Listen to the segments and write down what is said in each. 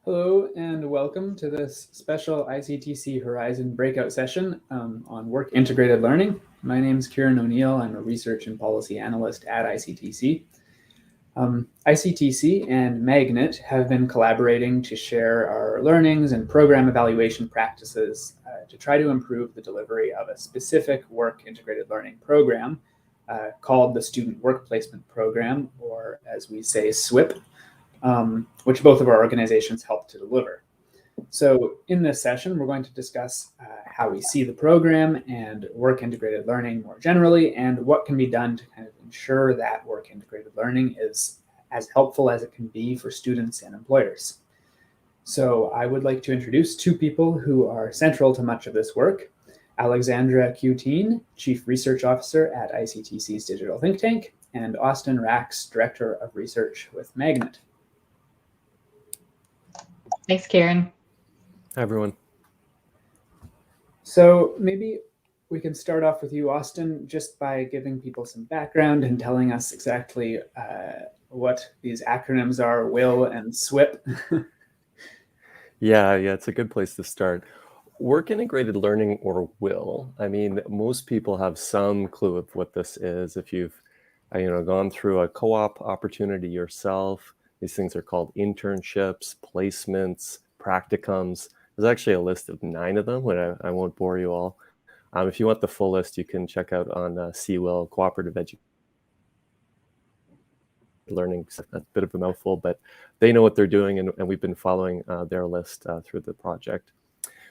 Hello and welcome to this special ICTC Horizon Breakout session on work integrated learning. My name is Kieran O'Neill. I'm a research and policy analyst at ICTC. ICTC and Magnet have been collaborating to share our learnings and program evaluation practices to try to improve the delivery of a specific work integrated learning program called the Student Work Placement Program, or as we say, SWEP. Which both of our organizations help to deliver. So in this session, we're going to discuss how we see the program and work integrated learning more generally, and what can be done to kind of ensure that work integrated learning is as helpful as it can be for students and employers. So I would like to introduce two people who are central to much of this work. Alexandra Cutean, Chief Research Officer at ICTC's Digital Think Tank, and Austin Hracs, Director of Research with Magnet. Thanks, Kieran. Hi, everyone. So maybe we can start off with you, Austin, just by giving people some background and telling us exactly what these acronyms are, WIL and SWEP. Yeah, it's a good place to start. Work integrated learning, or WIL. I mean, most people have some clue of what this is. If you've gone through a co-op opportunity yourself, these things are called internships, placements, practicums. There's actually a list of 9 of them, but I won't bore you all. If you want the full list, you can check out on CWIL, Cooperative Education Learning. That's a bit of a mouthful, but they know what they're doing, and we've been following their list through the project.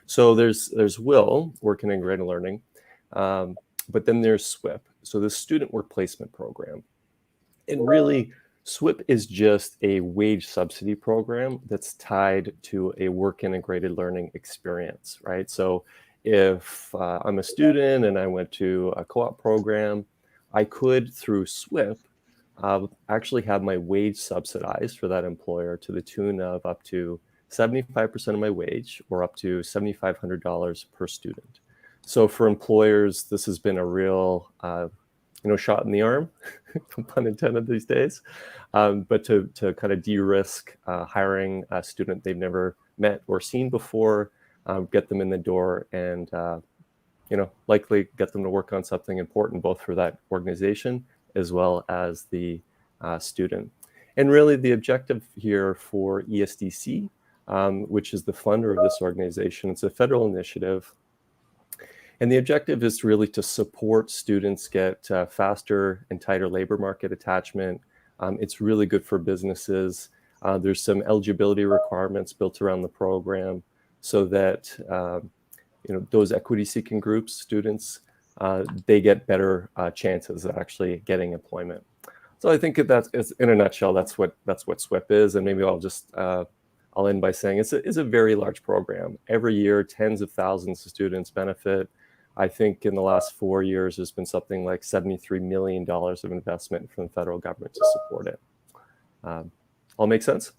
So there's WIL, Work Integrated Learning, but then there's SWEP, so the Student Work Placement Program. And really, SWEP is just a wage subsidy program that's tied to a work integrated learning experience, right? So if I'm a student and I went to a co-op program, I could, through SWEP, actually have my wage subsidized for that employer to the tune of up to 75% of my wage, or up to $7,500 per student. So for employers, this has been a real shot in the arm, pun intended these days, but to kind of de-risk hiring a student they've never met or seen before, get them in the door, and likely get them to work on something important, both for that organization as well as the student. And really the objective here for ESDC, which is the funder of this organization, it's a federal initiative. And the objective is really to support students get faster and tighter labor market attachment. It's really good for businesses. There's some eligibility requirements built around the program so that those equity-seeking groups, students, they get better chances of actually getting employment. So I think that's, in a nutshell, that's what SWEP is. And maybe I'll end by saying it's a very large program. Every year, tens of thousands of students benefit. I think in the last 4 years, there's been something like $73 million of investment from the federal government to support it. All make sense?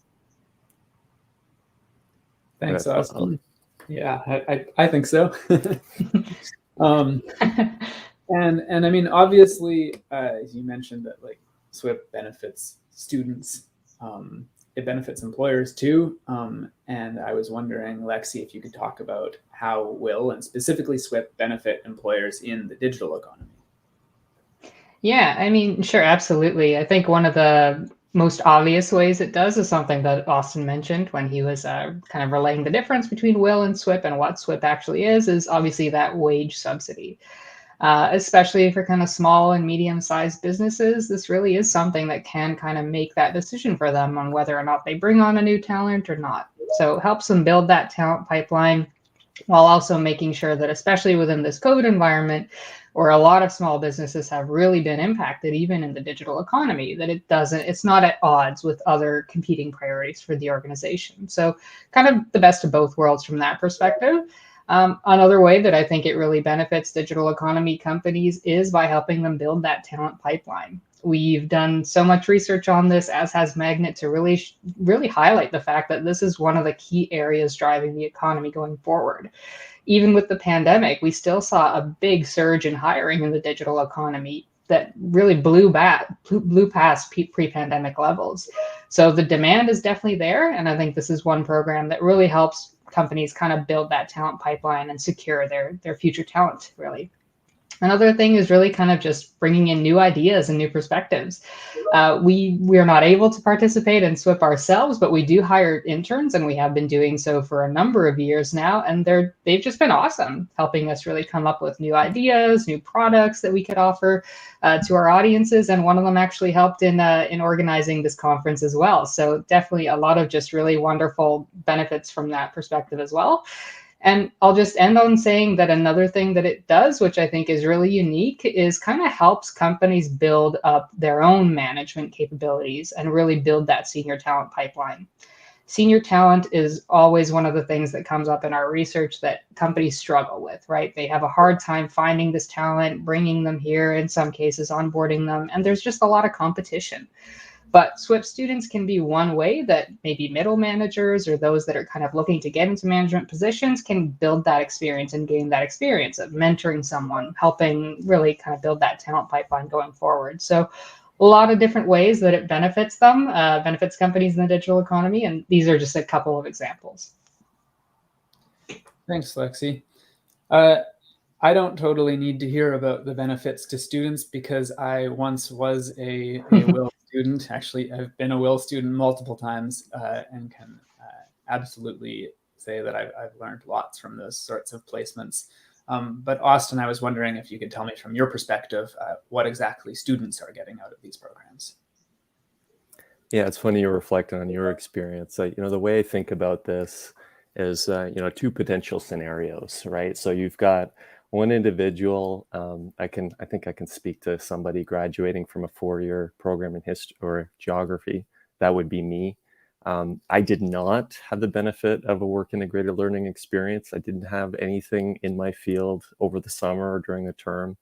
Thanks, Austin. Yeah, I think so. And I mean, obviously, as you mentioned, that like SWEP benefits students. It benefits employers too. And I was wondering, Lexi, if you could talk about how WIL and specifically SWEP benefit employers in the digital economy. Yeah, I mean, sure, absolutely. I think one of the most obvious ways it does is something that Austin mentioned when he was kind of relaying the difference between WIL and SWEP and what SWEP actually is obviously that wage subsidy. Especially for kind of small and medium-sized businesses, this really is something that can kind of make that decision for them on whether or not they bring on a new talent or not. So it helps them build that talent pipeline while also making sure that, especially within this COVID environment, where a lot of small businesses have really been impacted, even in the digital economy, that it's not at odds with other competing priorities for the organization. So kind of the best of both worlds from that perspective. Another way that I think it really benefits digital economy companies is by helping them build that talent pipeline. We've done so much research on this, as has Magnet, to really highlight the fact that this is one of the key areas driving the economy going forward. Even with the pandemic, we still saw a big surge in hiring in the digital economy, that really blew past pre-pandemic levels. So the demand is definitely there. And I think this is one program that really helps companies kind of build that talent pipeline and secure their future talent, really. Another thing is really kind of just bringing in new ideas and new perspectives. We are not able to participate in SWEP ourselves, but we do hire interns, and we have been doing so for a number of years now. And they've just been awesome, helping us really come up with new ideas, new products that we could offer to our audiences. And one of them actually helped in organizing this conference as well. So definitely a lot of just really wonderful benefits from that perspective as well. And I'll just end on saying that another thing that it does, which I think is really unique, is kind of helps companies build up their own management capabilities and really build that senior talent pipeline. Senior talent is always one of the things that comes up in our research that companies struggle with, right? They have a hard time finding this talent, bringing them here, in some cases onboarding them, and there's just a lot of competition. But SWEP students can be one way that maybe middle managers or those that are kind of looking to get into management positions can build that experience and gain that experience of mentoring someone, helping really kind of build that talent pipeline going forward. So a lot of different ways that it benefits them, benefits companies in the digital economy. And these are just a couple of examples. Thanks, Lexi. I don't totally need to hear about the benefits to students because I once was a WIL student. Actually, I've been a WIL student multiple times and can absolutely say that I've learned lots from those sorts of placements. But Austin, I was wondering if you could tell me from your perspective what exactly students are getting out of these programs. Yeah, it's funny you reflect on your experience. The way I think about this is, two potential scenarios, right? So you've got one individual. I think I can speak to somebody graduating from a 4-year program in history or geography. That would be me. I did not have the benefit of a work integrated learning experience. I didn't have anything in my field over the summer or during the term,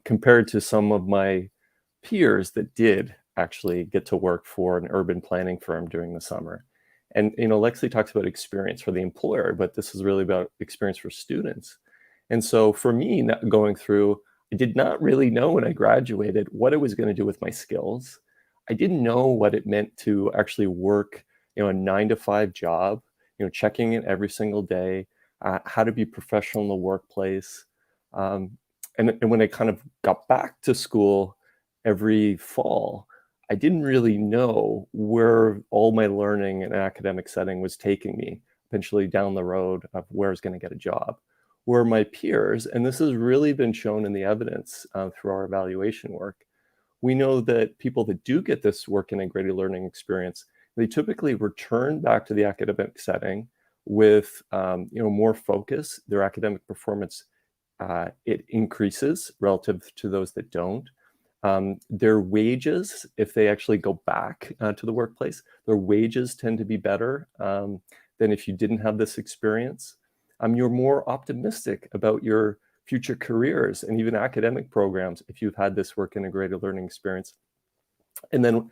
compared to some of my peers that did actually get to work for an urban planning firm during the summer. And, Lexi talks about experience for the employer, but this is really about experience for students. And so for me, going through, I did not really know when I graduated what I was going to do with my skills. I didn't know what it meant to actually work, a 9-to-5 job, checking in every single day, how to be professional in the workplace. And when I kind of got back to school every fall, I didn't really know where all my learning in an academic setting was taking me, eventually down the road of where I was going to get a job. Where my peers, and this has really been shown in the evidence through our evaluation work, we know that people that do get this work integrated learning experience, they typically return back to the academic setting with more focus. Their academic performance, it increases relative to those that don't. Their wages, if they actually go back to the workplace, their wages tend to be better than if you didn't have this experience. You're more optimistic about your future careers and even academic programs if you've had this work integrated learning experience. And then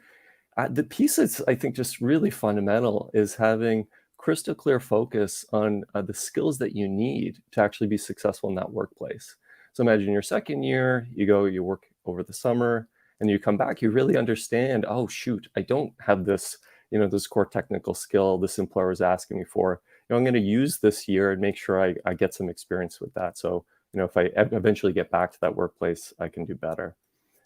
the piece that's, I think, just really fundamental is having crystal clear focus on the skills that you need to actually be successful in that workplace. So imagine your second year, you work over the summer, and you come back, you really understand, oh, shoot, I don't have this, this core technical skill this employer is asking me for. I'm going to use this year and make sure I get some experience with that. So, if I eventually get back to that workplace, I can do better.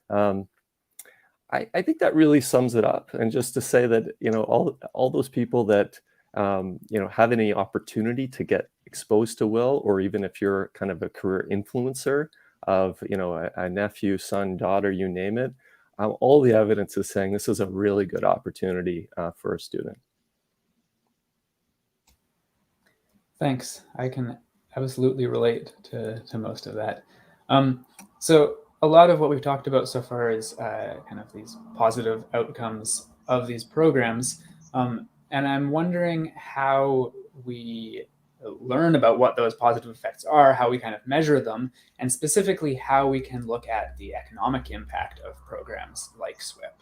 I think that really sums it up. And just to say that, all those people that, have any opportunity to get exposed to WIL, or even if you're kind of a career influencer of, a nephew, son, daughter, you name it, all the evidence is saying this is a really good opportunity for a student. Thanks. I can absolutely relate to most of that. So a lot of what we've talked about so far is kind of these positive outcomes of these programs. And I'm wondering how we learn about what those positive effects are, how we kind of measure them, and specifically how we can look at the economic impact of programs like SWEP.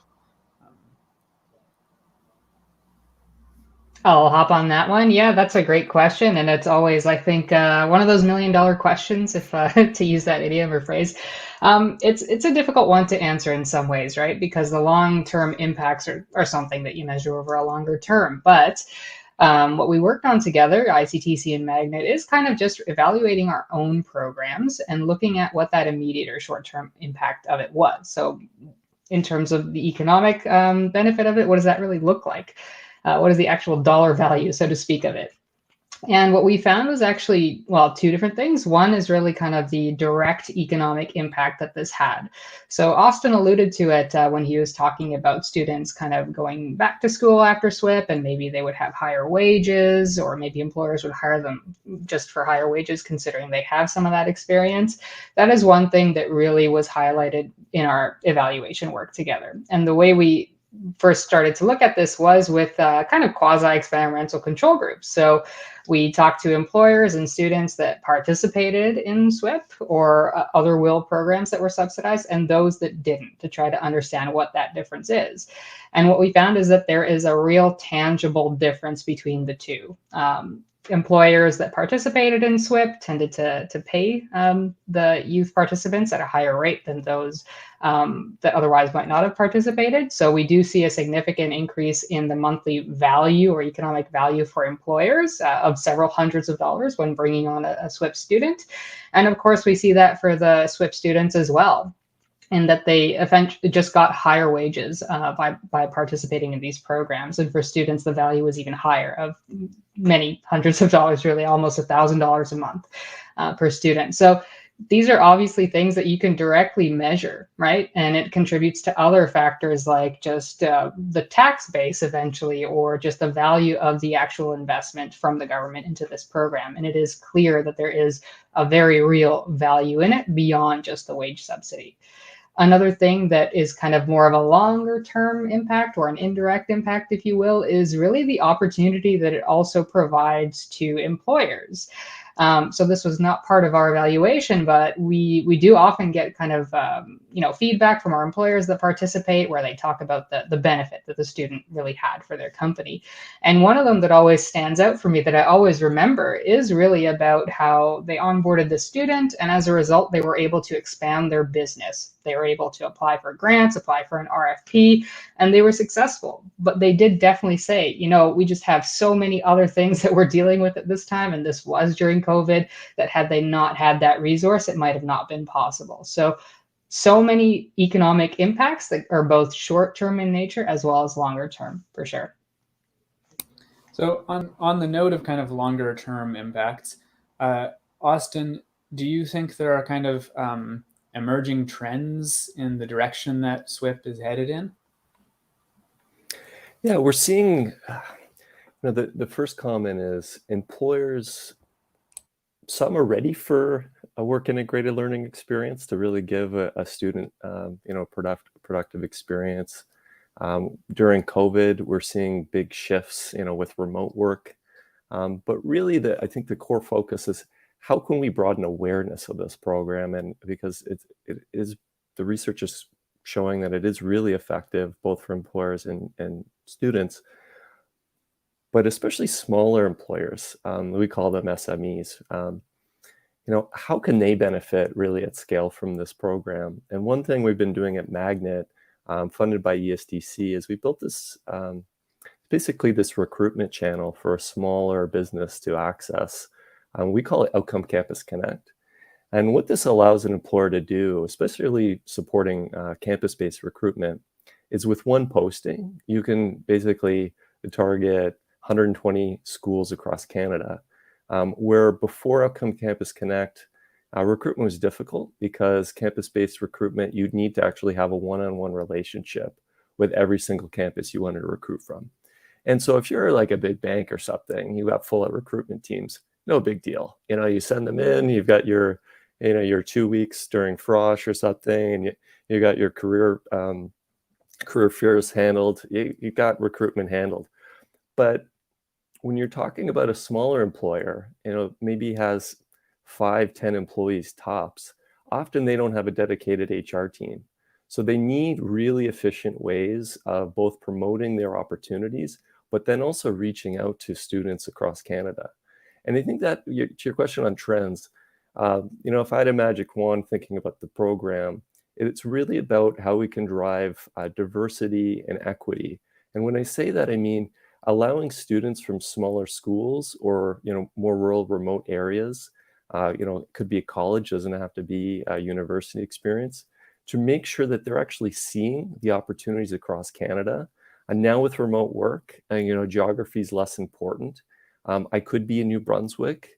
I'll hop on that one. Yeah, that's a great question, and it's always, I think, one of those $1 million questions, if to use that idiom or phrase. It's a difficult one to answer in some ways, right? Because the long-term impacts are something that you measure over a longer term. But what we worked on together, ICTC and Magnet, is kind of just evaluating our own programs and looking at what that immediate or short-term impact of it was. So in terms of the economic benefit of it, what does that really look like? What is the actual dollar value, so to speak, of it? And what we found was actually, well, two different things. One is really kind of the direct economic impact that this had. So Austin alluded to it when he was talking about students kind of going back to school after SWEP, and maybe they would have higher wages, or maybe employers would hire them just for higher wages, considering they have some of that experience. That is one thing that really was highlighted in our evaluation work together. And the way we first started to look at this was with kind of quasi-experimental control groups. So we talked to employers and students that participated in SWEP or other WIL programs that were subsidized, and those that didn't, to try to understand what that difference is. And what we found is that there is a real tangible difference between the two. Employers that participated in SWEP tended to pay the youth participants at a higher rate than those that otherwise might not have participated. So we do see a significant increase in the monthly value or economic value for employers of several hundreds of dollars when bringing on a SWEP student. And of course, we see that for the SWEP students as well, and that they eventually just got higher wages by participating in these programs. And for students, the value was even higher, of many hundreds of dollars, really almost $1,000 a month per student. So these are obviously things that you can directly measure, right? And it contributes to other factors like just the tax base eventually, or just the value of the actual investment from the government into this program. And it is clear that there is a very real value in it beyond just the wage subsidy. Another thing that is kind of more of a longer term impact, or an indirect impact, if you will, is really the opportunity that it also provides to employers. So this was not part of our evaluation, but we do often get kind of feedback from our employers that participate, where they talk about the benefit that the student really had for their company. And one of them that always stands out for me, that I always remember, is really about how they onboarded the student, and as a result, they were able to expand their business. They were able to apply for grants, apply for an RFP, and they were successful. But they did definitely say, we just have so many other things that we're dealing with at this time, and this was during COVID, that had they not had that resource, it might have not been possible. So many economic impacts that are both short-term in nature as well as longer-term, for sure. So on the note of kind of longer-term impacts, Austin, do you think there are kind of emerging trends in the direction that SWEP is headed in? Yeah, we're seeing, the first comment is employers, some are ready for a work integrated learning experience to really give a student, productive experience. During COVID, we're seeing big shifts, with remote work. But really, I think the core focus is, how can we broaden awareness of this program? And because it is, the research is showing that it is really effective, both for employers and students, but especially smaller employers. We call them SMEs. How can they benefit really at scale from this program? And one thing we've been doing at Magnet, funded by ESDC, is we built this, basically this recruitment channel for a smaller business to access. We call it Outcome Campus Connect. And what this allows an employer to do, especially supporting campus-based recruitment, is with one posting, you can basically target 120 schools across Canada, where before Outcome Campus Connect, recruitment was difficult, because campus-based recruitment, you'd need to actually have a one-on-one relationship with every single campus you wanted to recruit from. And so if you're like a big bank or something, you got full of recruitment teams, no big deal. You send them in, you've got your 2 weeks during frosh or something, and you got your career fairs handled, you got recruitment handled. But when you're talking about a smaller employer, maybe has 5-10 employees tops, often they don't have a dedicated HR team. So they need really efficient ways of both promoting their opportunities, but then also reaching out to students across Canada. And I think that, to your question on trends, if I had a magic wand thinking about the program, it's really about how we can drive diversity and equity. And when I say that, I mean allowing students from smaller schools or more rural, remote areas, it could be a college, doesn't have to be a university experience, to make sure that they're actually seeing the opportunities across Canada. And now with remote work, geography is less important. I could be in New Brunswick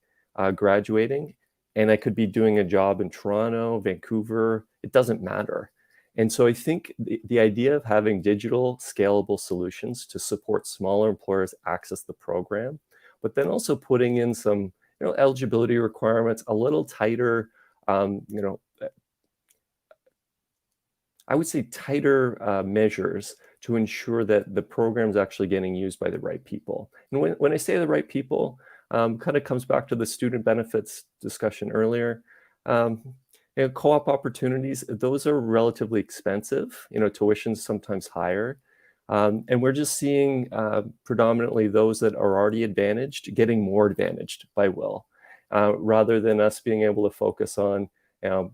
graduating, and I could be doing a job in Toronto, Vancouver. It doesn't matter. And so I think the idea of having digital scalable solutions to support smaller employers access the program, but then also putting in some eligibility requirements, a little tighter, I would say tighter measures to ensure that the program is actually getting used by the right people. And when I say the right people, kind of comes back to the student benefits discussion earlier. Co-op opportunities, those are relatively expensive. Tuition's sometimes higher. And we're just seeing predominantly those that are already advantaged getting more advantaged by WIL, rather than us being able to focus on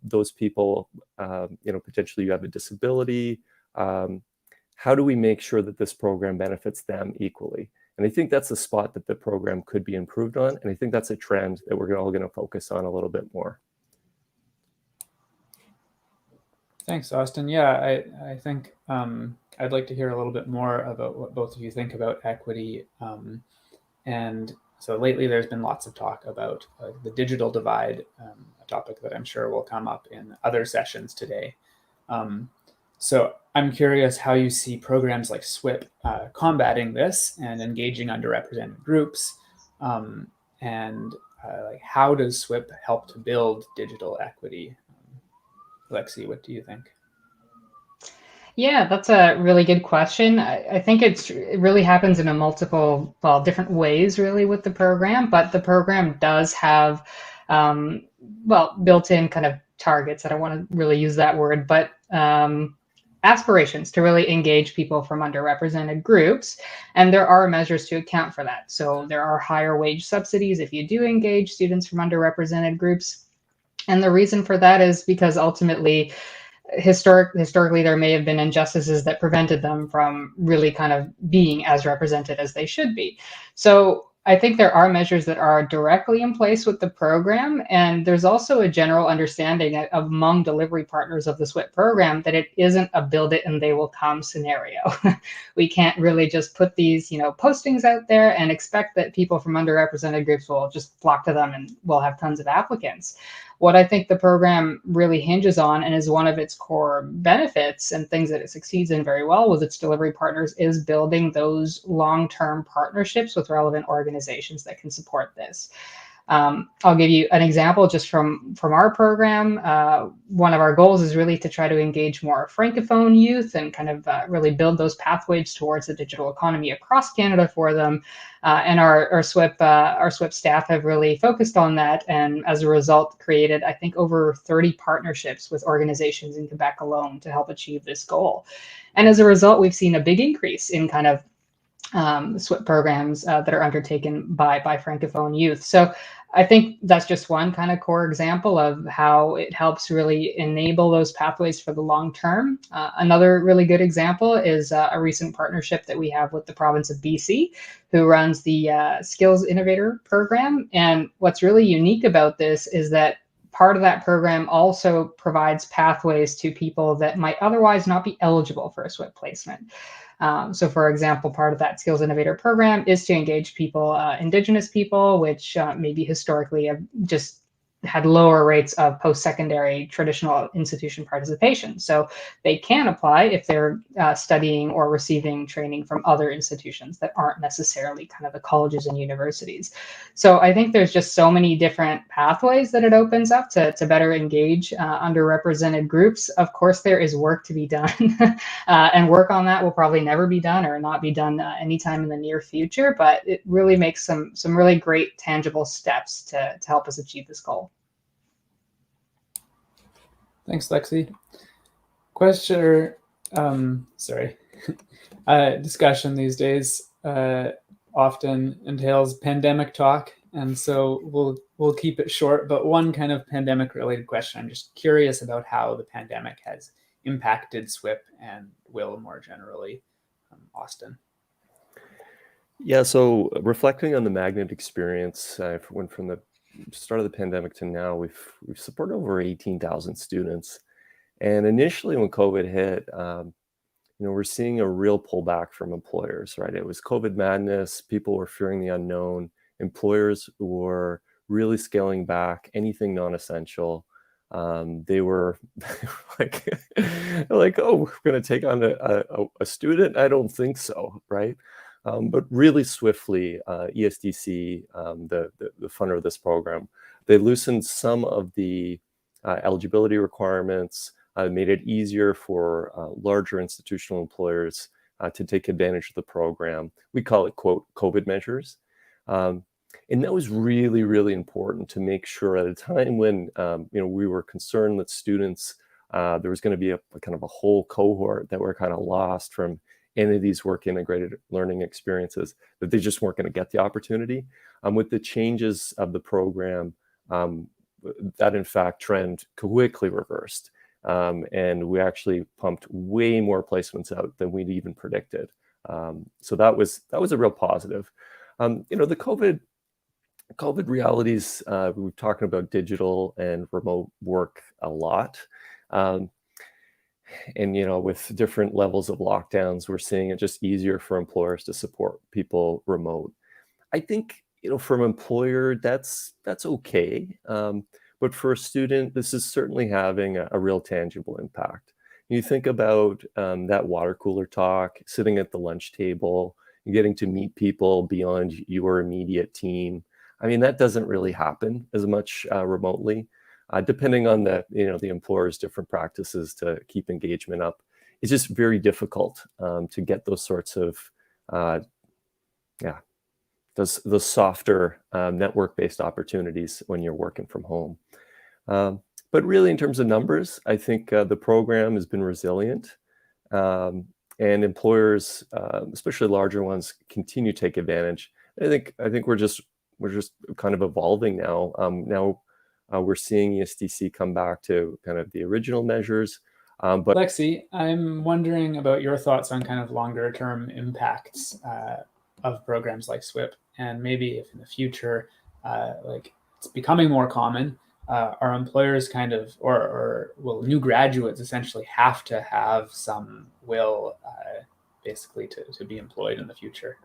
those people, potentially you have a disability. How do we make sure that this program benefits them equally? And I think that's a spot that the program could be improved on. And I think that's a trend that we're all going to focus on a little bit more. Thanks, Austin. Yeah, I think I'd like to hear a little bit more about what both of you think about equity. And so lately there's been lots of talk about the digital divide, a topic that I'm sure will come up in other sessions today. So I'm curious how you see programs like SWEP combating this and engaging underrepresented groups. And how does SWEP help to build digital equity? Lexi, what do you think? Yeah, that's a really good question. I think it really happens in different ways really with the program, but the program does have, built-in kind of targets. I don't want to really use that word, but aspirations to really engage people from underrepresented groups. And there are measures to account for that. So there are higher wage subsidies if you do engage students from underrepresented groups. And the reason for that is because ultimately, historically, there may have been injustices that prevented them from really kind of being as represented as they should be. So I think there are measures that are directly in place with the program. And there's also a general understanding among delivery partners of the SWEP program that it isn't a build it and they will come scenario. We can't really just put these, postings out there and expect that people from underrepresented groups will just flock to them and we'll have tons of applicants. What I think the program really hinges on and is one of its core benefits and things that it succeeds in very well with its delivery partners is building those long-term partnerships with relevant organizations that can support this. I'll give you an example just from our program. One of our goals is really to try to engage more Francophone youth and kind of really build those pathways towards the digital economy across Canada for them. And our SWEP staff have really focused on that, and as a result, created, I think, over 30 partnerships with organizations in Quebec alone to help achieve this goal. And as a result, we've seen a big increase in kind of SWEP programs that are undertaken by Francophone youth. So I think that's just one kind of core example of how it helps really enable those pathways for the long term. Another really good example is a recent partnership that we have with the province of BC, who runs the Skills Innovator program. And what's really unique about this is that part of that program also provides pathways to people that might otherwise not be eligible for a SWEP placement. So for example, part of that Skills Innovator program is to engage people, Indigenous people, which maybe historically have just had lower rates of post-secondary traditional institution participation. So they can apply if they're studying or receiving training from other institutions that aren't necessarily kind of the colleges and universities. So I think there's just so many different pathways that it opens up to better engage underrepresented groups. Of course, there is work to be done and work on that will probably never be done or not be done anytime in the near future, but it really makes some really great tangible steps to help us achieve this goal. Thanks, Lexi. Question, discussion these days. often entails pandemic talk, and so we'll keep it short. But one kind of pandemic-related question: I'm just curious about how the pandemic has impacted SWEP and WIL more generally. Austin. Yeah, so reflecting on the magnet experience, from the start of the pandemic to now, we've supported over 18,000 students. And initially, when COVID hit, we're seeing a real pullback from employers, right? It was COVID madness. People were fearing the unknown. Employers were really scaling back anything non-essential. They were like, oh, we're going to take on a student? I don't think so, right? But really swiftly, ESDC, the funder of this program, they loosened some of the eligibility requirements, made it easier for larger institutional employers to take advantage of the program. We call it, quote, COVID measures. And that was really, really important to make sure at a time when we were concerned that students, there was going to be a kind of a whole cohort that were kind of lost from any of these work integrated learning experiences, that they just weren't going to get the opportunity. With the changes of the program, that in fact trend quickly reversed. And we actually pumped way more placements out than we'd even predicted. So that was a real positive. The COVID realities, we were talking about digital and remote work a lot. And, with different levels of lockdowns, we're seeing it just easier for employers to support people remote. I think, from an employer, that's okay. But for a student, this is certainly having a real tangible impact. You think about that water cooler talk, sitting at the lunch table, getting to meet people beyond your immediate team. I mean, that doesn't really happen as much remotely. Depending on the employer's different practices to keep engagement up, it's just very difficult to get those sorts of, those softer network-based opportunities when you're working from home. But really, in terms of numbers, I think the program has been resilient, and employers, especially larger ones, continue to take advantage. I think we're just kind of evolving now. We're seeing ESDC come back to kind of the original measures. But Lexi, I'm wondering about your thoughts on kind of longer term impacts of programs like SWEP, and maybe if in the future, it's becoming more common, are employers kind of, or will new graduates essentially have to have some WIL basically to be employed in the future?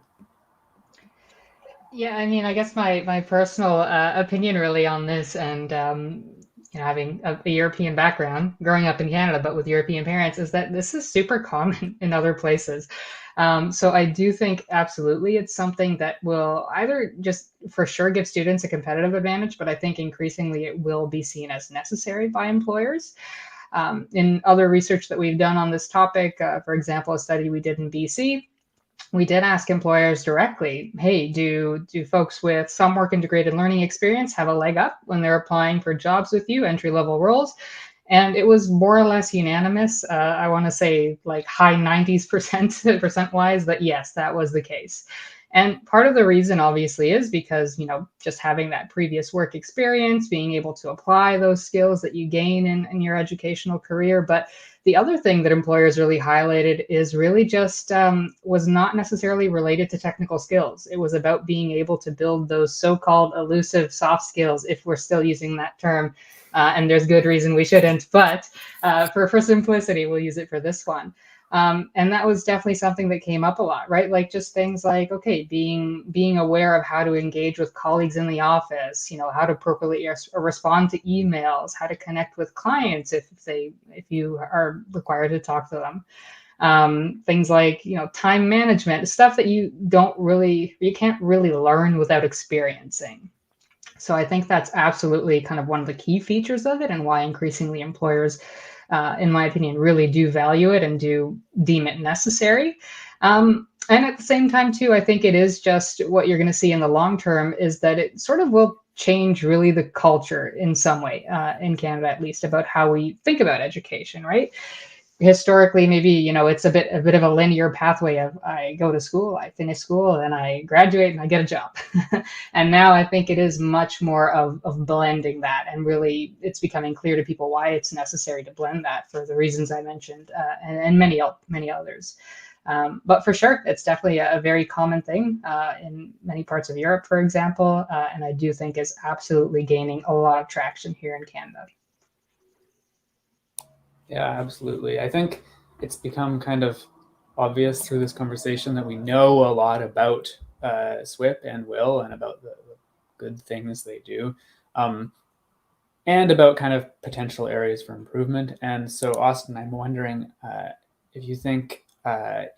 Yeah, I mean, I guess my personal opinion really on this, and having a European background, growing up in Canada, but with European parents, is that this is super common in other places. So I do think absolutely it's something that will either just for sure give students a competitive advantage, but I think increasingly it will be seen as necessary by employers. In other research that we've done on this topic, for example, a study we did in BC, we did ask employers directly, hey, do folks with some work integrated learning experience have a leg up when they're applying for jobs with you, entry-level roles? And it was more or less unanimous. I want to say like high 90s percent-wise that yes, that was the case. And part of the reason obviously is because, just having that previous work experience, being able to apply those skills that you gain in your educational career. But the other thing that employers really highlighted is really just was not necessarily related to technical skills. It was about being able to build those so-called elusive soft skills, if we're still using that term. And there's good reason we shouldn't, but for simplicity, we'll use it for this one. And that was definitely something that came up a lot, right? Like just things like, okay, being aware of how to engage with colleagues in the office, how to appropriately respond to emails, how to connect with clients if you are required to talk to them. Things like, time management, stuff that you can't really learn without experiencing. So I think that's absolutely kind of one of the key features of it, and why increasingly employers, in my opinion, really do value it and do deem it necessary. And at the same time, too, I think it is just what you're going to see in the long term is that it sort of will change really the culture in some way, in Canada at least, about how we think about education, right? historically, maybe, you know, it's a bit of a linear pathway of I go to school, I finish school, then I graduate and I get a job. And now I think it is much more of blending that, and really it's becoming clear to people why it's necessary to blend that for the reasons I mentioned, and many others. But for sure, it's definitely a very common thing in many parts of Europe, for example, and I do think is absolutely gaining a lot of traction here in Canada. Yeah, absolutely. I think it's become kind of obvious through this conversation that we know a lot about SWEP and WIL, and about the good things they do, and about kind of potential areas for improvement. And so, Austin, I'm wondering if you think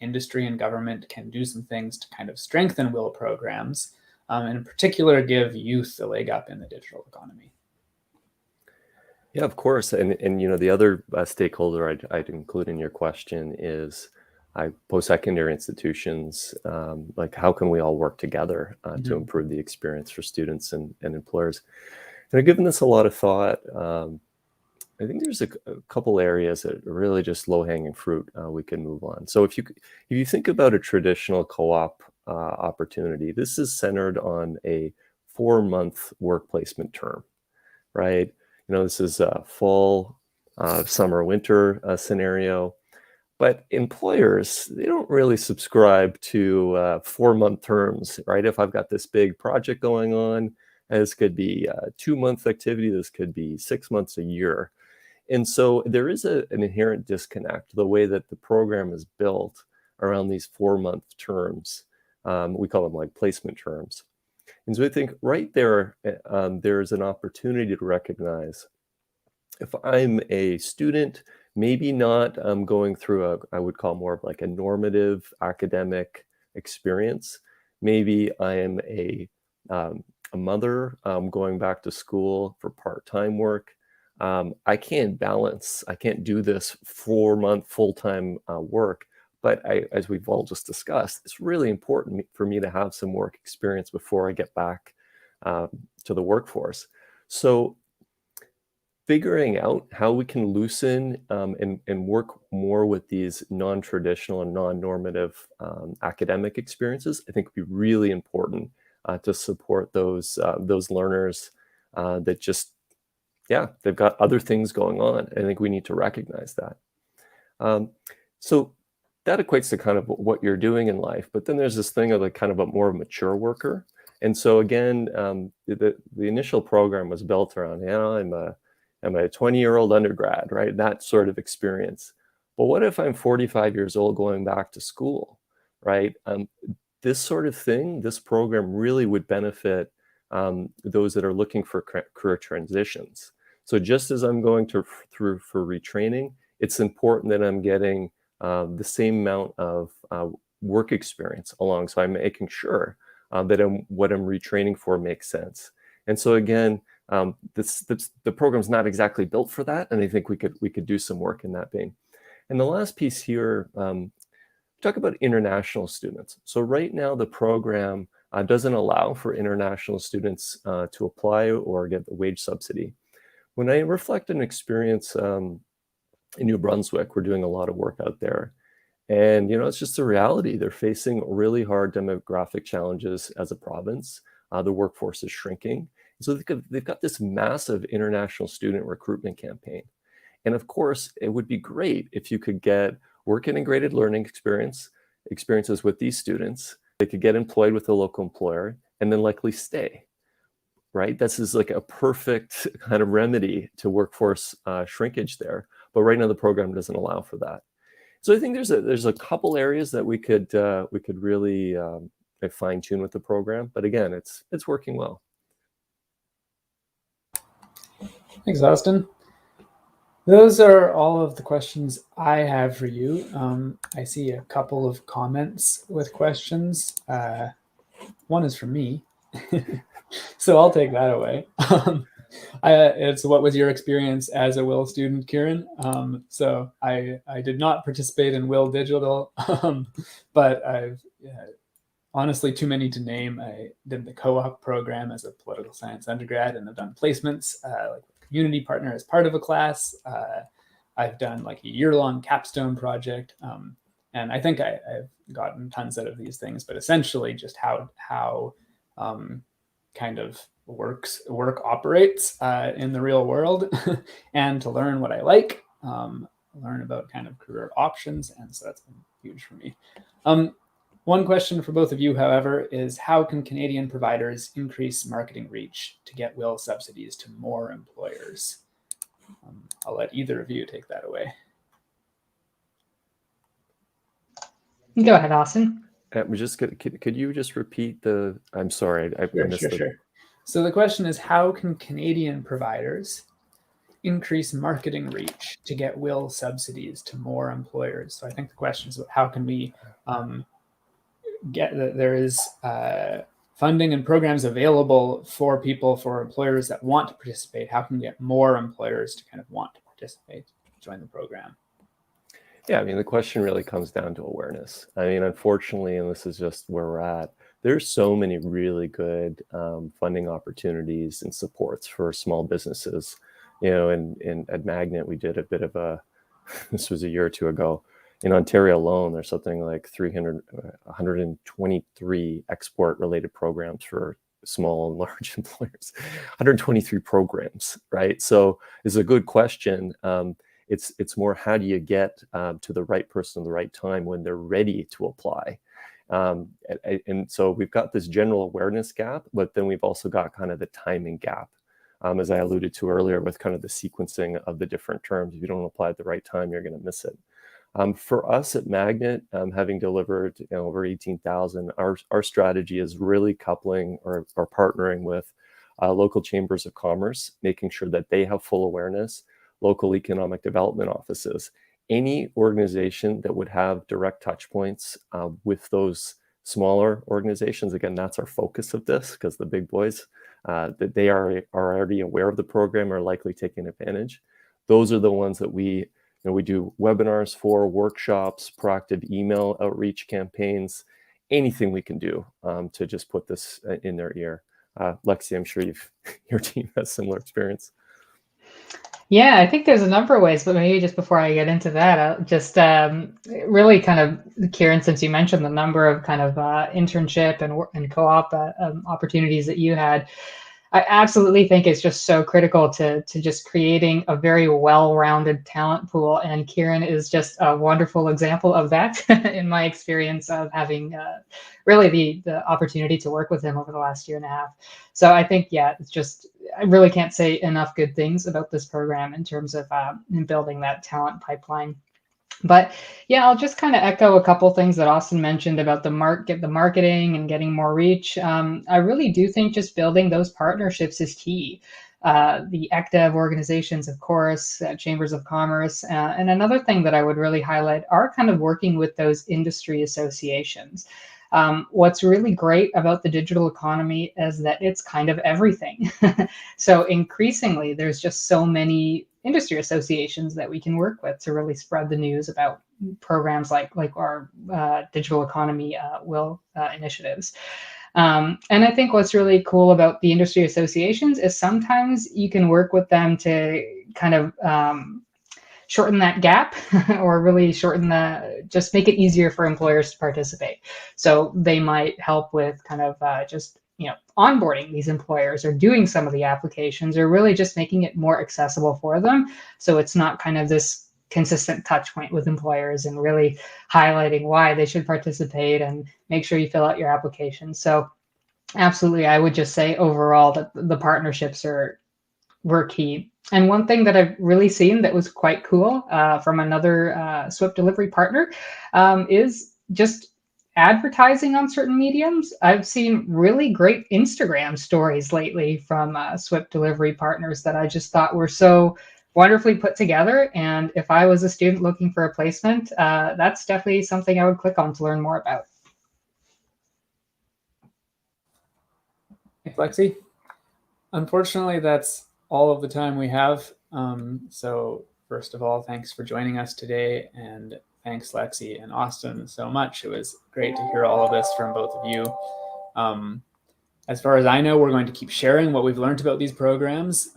industry and government can do some things to kind of strengthen WIL programs, and in particular give youth a leg up in the digital economy. Yeah, of course. And you know, the other stakeholder I'd include in your question is post-secondary institutions. Like, how can we all work together to improve the experience for students and employers? And I've given this a lot of thought. I think there's a couple areas that are really just low-hanging fruit we can move on. So if you think about a traditional co-op opportunity, this is centered on a 4-month work placement term, right? You know, this is a fall, summer, winter scenario. But employers, they don't really subscribe to 4-month terms, right? If I've got this big project going on, this could be a 2-month activity, this could be 6 months, a year. And so there is an inherent disconnect, the way that the program is built around these 4-month terms. We call them like placement terms. And so I think right there, there's an opportunity to recognize, if I'm a student, maybe not going through I would call more of like a normative academic experience. Maybe I am a mother going back to school for part-time work. I can't do this 4-month full-time work. But as we've all just discussed, it's really important for me to have some work experience before I get back to the workforce. So figuring out how we can loosen and work more with these non-traditional and non-normative academic experiences, I think would be really important to support those learners that just, they've got other things going on. I think we need to recognize that. So that equates to kind of what you're doing in life. But then there's this thing of like kind of a more mature worker. And so again, the initial program was built around, I'm a 20-year-old undergrad, right? That sort of experience. But what if I'm 45 years old going back to school, right? This sort of thing, this program really would benefit those that are looking for career transitions. So just as I'm going through for retraining, it's important that I'm getting the same amount of work experience along. So I'm making sure that what I'm retraining for makes sense. And so again, the program's not exactly built for that, and I think we could do some work in that vein. And the last piece here, talk about international students. So right now the program doesn't allow for international students to apply or get the wage subsidy. When I reflect on experience in New Brunswick, we're doing a lot of work out there. And, it's just a reality. They're facing really hard demographic challenges as a province. The workforce is shrinking. So they've got this massive international student recruitment campaign. And of course, it would be great if you could get work integrated learning experiences with these students. They could get employed with a local employer and then likely stay, right? This is like a perfect kind of remedy to workforce shrinkage there. But right now the program doesn't allow for that. So I think there's a couple areas that we could really fine tune with the program. But again, it's working well. Thanks, Austin. Those are all of the questions I have for you. I see a couple of comments with questions. One is from me, so I'll take that away. It's what was your experience as a WIL student, Kieran? So I did not participate in WIL Digital, but I've honestly too many to name. I did the co-op program as a political science undergrad, and I've done placements like community partner as part of a class. I've done like a year-long capstone project. And I think I've gotten tons out of these things, but essentially just how kind of work operates in the real world, and to learn what I like, learn about kind of career options. And so that's been huge for me. One question for both of you, however, is how can Canadian providers increase marketing reach to get WIL subsidies to more employers? I'll let either of you take that away. Go ahead, Austin. Could you just repeat the? I'm sorry, I missed it. Sure. So the question is, how can Canadian providers increase marketing reach to get WIL subsidies to more employers? So I think the question is, how can we get that there is funding and programs available for employers that want to participate? How can we get more employers to kind of want to participate, join the program? Yeah, I mean, the question really comes down to awareness. I mean, unfortunately, and this is just where we're at, there's so many really good funding opportunities and supports for small businesses. You know, and at Magnet, we did a bit of a, this was a year or two ago, in Ontario alone, there's something like 123 export-related programs for small and large employers. 123 programs, right? So it's a good question. It's more, how do you get to the right person at the right time when they're ready to apply? And so we've got this general awareness gap, but then we've also got kind of the timing gap, as I alluded to earlier, with kind of the sequencing of the different terms. If you don't apply at the right time, you're going to miss it. For us at Magnet, having delivered over 18,000, our strategy is really coupling or partnering with local chambers of commerce, making sure that they have full awareness, local economic development offices, any organization that would have direct touch points with those smaller organizations. Again, that's our focus of this, because the big boys, that they are already aware of the program, are likely taking advantage. Those are the ones that we do webinars for, workshops, proactive email outreach campaigns, anything we can do to just put this in their ear. Lexi, I'm sure your team has similar experience. Yeah, I think there's a number of ways, but maybe just before I get into that, I'll just really kind of, Kieran, since you mentioned the number of kind of internship and co-op opportunities that you had, I absolutely think it's just so critical to just creating a very well-rounded talent pool. And Kieran is just a wonderful example of that in my experience of having really the opportunity to work with him over the last year and a half. So I think, yeah, it's just, I really can't say enough good things about this program in terms of building that talent pipeline. But yeah, I'll just kind of echo a couple things that Austin mentioned about the marketing and getting more reach. I really do think just building those partnerships is key. The ECDEV organizations, of course, chambers of commerce. And another thing that I would really highlight are kind of working with those industry associations. What's really great about the digital economy is that it's kind of everything. So increasingly, there's just so many industry associations that we can work with to really spread the news about programs like our digital economy WIL initiatives. And I think what's really cool about the industry associations is sometimes you can work with them to kind of shorten that gap or really just make it easier for employers to participate. So they might help with kind of just onboarding these employers or doing some of the applications, or really just making it more accessible for them. So it's not kind of this consistent touch point with employers, and really highlighting why they should participate and make sure you fill out your application. So absolutely, I would just say overall that the partnerships were key. And one thing that I've really seen that was quite cool from another SWEP delivery partner is just advertising on certain mediums. I've seen really great Instagram stories lately from SWEP delivery partners that I just thought were so wonderfully put together. And if I was a student looking for a placement, that's definitely something I would click on to learn more about. Thanks, Lexi. Unfortunately, that's all of the time we have. So first of all, thanks for joining us today, and thanks, Lexi and Austin, so much. It was great to hear all of this from both of you. As far as I know, we're going to keep sharing what we've learned about these programs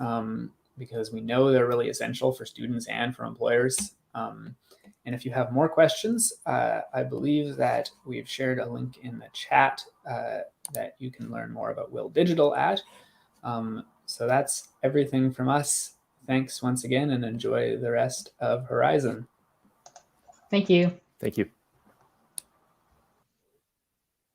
because we know they're really essential for students and for employers. And if you have more questions, I believe that we've shared a link in the chat that you can learn more about WIL Digital at. So that's everything from us. Thanks once again, and enjoy the rest of Horizon. Thank you. Thank you.